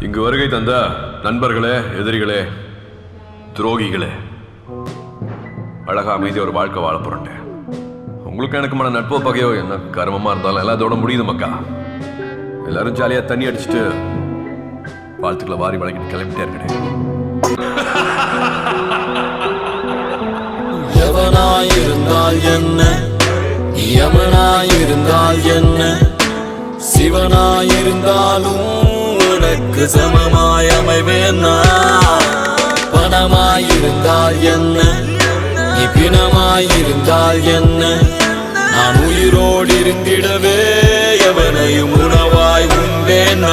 இங்கு வருகை தந்த நண்பர்களே, எதிரிகளே, துரோகிகளே, அழகா அமைதி ஒரு வாழ்க்கை வாழ போறேன். உங்களுக்கு எனக்குமான நட்போ பகையோ என்ன கர்மமா இருந்தாலும் எல்லாத்தோட முடியுது மக்கா. எல்லாரும் ஜாலியா தண்ணி அடிச்சுட்டு வாழ்த்துக்களை வாரி வழங்கிட்டு கிளம்பிட்டே இருக்கேன். எவனாயிருந்தால் என்ன, யமனாயிருந்தால் என்ன, சிவனாயிருந்தாலும் உனக்கு சமமாய் அமைவேன். பணமாயிருந்தால் என்ன, நீ பிணமாயிருந்தால் என்ன, நான் உயிரோடு இருந்திடவே எவனையும் உணவாய் உண்டேன்.